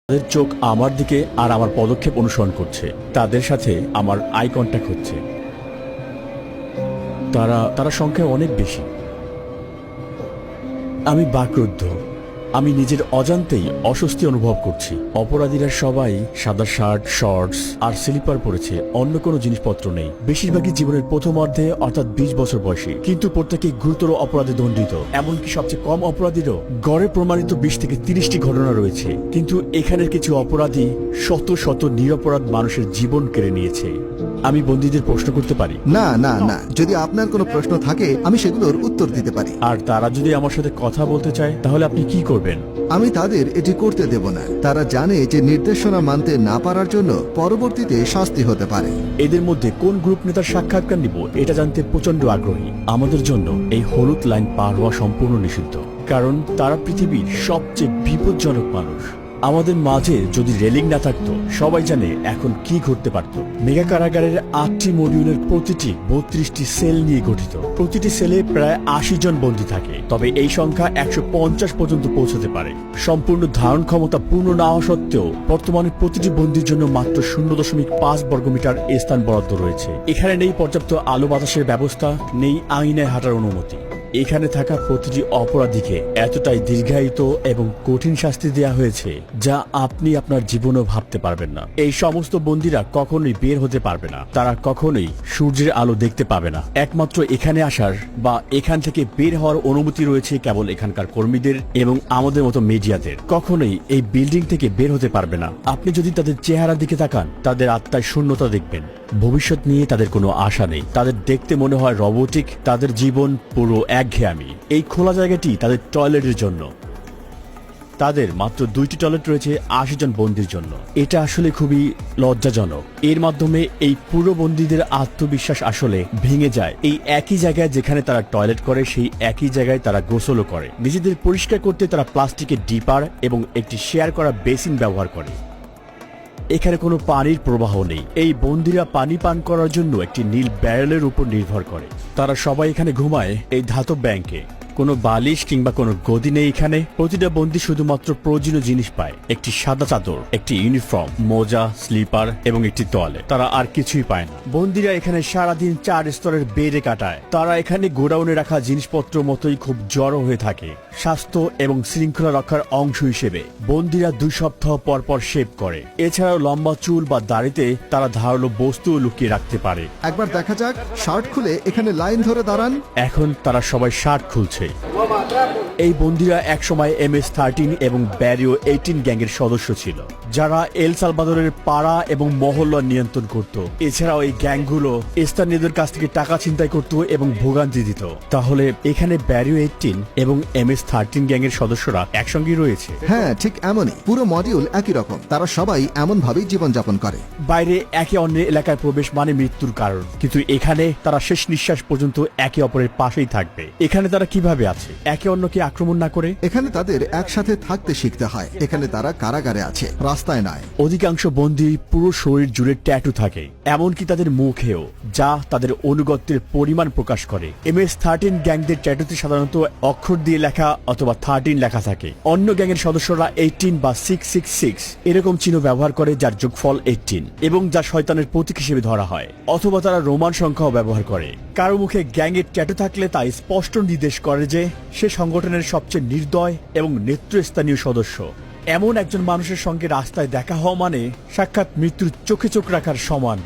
তাদের চোখ আমার দিকে আর আমার পদক্ষেপ অনুসরণ করছে। তাদের সাথে আমার আই কন্ট্যাক্ট হচ্ছে। তারা সংখ্যায় অনেক বেশি। আমি বাকরুদ্ধ। আমি নিজের অজান্তেই অস্বস্তি অনুভব করছি। অপরাধীরা সবাই সাদা শার্ট, শর্টস আর স্লিপার পরেছে, অন্য কোনো জিনিসপত্র নেই। বেশিরভাগই জীবনের প্রথমার্ধে অর্থাৎ 20 বছর বয়সী, কিন্তু প্রত্যেকেই গুরুতর অপরাধে দণ্ডিত। এমনকি সবচেয়ে কম অপরাধীরও গড়ে প্রমাণিত 20 থেকে 30টি ঘটনা রয়েছে। কিন্তু এখানের কিছু অপরাধী শত শত নিরপরাধ মানুষের জীবন কেড়ে নিয়েছে। আমি বন্দীদের প্রশ্ন করতে পারি? না না না, যদি আপনার কোনো প্রশ্ন থাকে আমি সেগুলোর উত্তর দিতে পারি। আর তারা যদি আমার সাথে কথা বলতে চায় তাহলে আপনি কি করবেন? আমি তাদের এটি করতে দেব না। তারা জানে যে নির্দেশনা মানতে না পারার জন্য পরবর্তীতে শাস্তি হতে পারে। এদের মধ্যে কোন গ্রুপ নেতার সাক্ষাৎকার নিব এটা জানতে প্রচন্ড আগ্রহী। আমাদের জন্য এই হলুদ লাইন পার হওয়া সম্পূর্ণ নিষিদ্ধ, কারণ তারা পৃথিবীর সবচেয়ে বিপজ্জনক মানুষ। আমাদের মাঝে যদি রেলিং না থাকতো, সবাই জানে এখন কি ঘটতে পারত। মেগা কারাগারের 8টি মডিউলের প্রতিটি 32টি সেল নিয়ে গঠিত। প্রতিটি সেলে প্রায় 80 জন বন্দী থাকে, তবে এই সংখ্যা 150 পর্যন্ত পৌঁছতে পারে। সম্পূর্ণ ধারণ ক্ষমতা পূর্ণ না হওয়া সত্ত্বেও বর্তমানে প্রতিটি বন্দীর জন্য মাত্র 0.5 বর্গমিটার স্থান বরাদ্দ রয়েছে। এখানে নেই পর্যাপ্ত আলো বাতাসের ব্যবস্থা, নেই আঙিনায় হাঁটার অনুমতি। এখানে থাকা প্রতিটি অপরাধীকে এতটাই দীর্ঘায়িত এবং কঠিন শাস্তি দেওয়া হয়েছে যা আপনি আপনার জীবনেও ভাবতে পারবেন না। এই সমস্ত বন্দীরা কখনোই বের হতে পারবে না। তারা কখনোই সূর্যের আলো দেখতে পাবে না। একমাত্র এখানে আসার বা এখান থেকে বের হওয়ার অনুমতি রয়েছে কেবল এখানকার কর্মীদের এবং আমাদের মতো মিডিয়াদের। কখনোই এই বিল্ডিং থেকে বের হতে পারবে না। আপনি যদি তাদের চেহারার দিকে তাকান, তাদের আত্মায় শূন্যতা দেখবেন। ভবিষ্যৎ নিয়ে তাদের কোনো আশা নেই। তাদের দেখতে মনে হয় রোবোটিক। তাদের জীবন পুরো একঘেয়েমি। এই খোলা জায়গাটি তাদের টয়লেটের জন্য। তাদের মাত্র 2টি টয়লেট রয়েছে 80 জন বন্দীর জন্য। এটা আসলে খুবই লজ্জাজনক। এর মাধ্যমে এই পুরো বন্দীদের আত্মবিশ্বাস আসলে ভেঙে যায়। এই একই জায়গায় যেখানে তারা টয়লেট করে, সেই একই জায়গায় তারা গোসলও করে। নিজেদের পরিষ্কার করতে তারা প্লাস্টিকের ডিপার এবং একটি শেয়ার করা বেসিন ব্যবহার করে। এখানে কোনো পানির প্রবাহ নেই। এই বন্দীরা পানি পান করার জন্য একটি নীল ব্যারেলের উপর নির্ভর করে। তারা সবাই এখানে ঘুমায় এই ধাতব ব্যাংকে। কোনো বালিশ কিংবা কোনো গদি নেই এখানে। প্রতিটা বন্দী শুধুমাত্র প্রয়োজনীয় জিনিস পায়: একটি সাদা চাদর, একটি ইউনিফর্ম, মোজা, স্লিপার এবং একটি তোয়ালে। তারা আর কিছুই পায় না। বন্দীরা এখানে সারাদিন 4 স্তরের বেডে কাটায়। তারা এখানে গোডাউনে রাখা জিনিসপত্র মতোই খুব জড়ো হয়ে থাকে। স্বাস্থ্য এবং শৃঙ্খলা রক্ষার অংশ হিসেবে বন্দীরা 2 সপ্তাহ পর পর শেভ করে। এছাড়াও লম্বা চুল বা দাড়িতে তারা ধারালো বস্তু লুকিয়ে রাখতে পারে। একবার দেখা যাক, শার্ট খুলে এখানে লাইন ধরে দাঁড়ান। এখন তারা সবাই শার্ট খুলছে। এই বন্দীরা একসময় MS-13 এবং ব্যারিও 18 গ্যাংয়ের সদস্য ছিল, যারা এল সালভাদরের পাড়া এবং মহল্লা নিয়ন্ত্রণ করত। এছাড়াও এই গ্যাংগুলো স্থানীয়দের কাছ থেকে টাকা ছিনতাই করত এবং ভোগান্তি দিত। তাহলে এখানে ব্যারিও 18 এবং MS-13 গ্যাংয়ের সদস্যরা একসঙ্গেই রয়েছে। হ্যাঁ, ঠিক এমনই। পুরো মডিউল একই রকম। তারা সবাই এমন ভাবেই জীবনযাপন করে। বাইরে একে অন্যের এলাকায় প্রবেশ মানে মৃত্যুর কারণ, কিন্তু এখানে তারা শেষ নিঃশ্বাস পর্যন্ত একে অপরের পাশেই থাকবে। এখানে তারা কিভাবে আছে একে অন্যকে আক্রমণ না করে? এখানে তাদের একসাথে থাকতে শিখতে হয়। এখানে তারা কারাগারে আছে, রাস্তায় নয়। অধিকাংশ বন্দী পুরো শরীর জুড়ে ট্যাটু থাকে, এমনকি তাদের মুখেও, যা তাদের অনুগত্যের পরিমাণ প্রকাশ করে। MS-13 গ্যাংদের ট্যাটুতে সাধারণত অক্ষর দিয়ে লেখা অথবা 13 লেখা থাকে। অন্য গ্যাংয়ের সদস্যরা 18 বা 666 এরকম চিহ্ন ব্যবহার করে, যার যোগফল 18 এবং যা শয়তানের প্রতীক হিসেবে ধরা হয়। অথবা তারা রোমান সংখ্যাও ব্যবহার করে। কারো মুখে গ্যাংয়ের ট্যাটু থাকলে তা স্পষ্ট নির্দেশ করে যে সে সংগঠনের সবচেয়ে নির্দয় এবং নেতৃস্থানীয় সদস্য। এমন একজন মানুষের সঙ্গে রাস্তায় দেখা হওয়া মানে সাক্ষাৎ মৃত্যুর চোখে চোখ রাখার সমান।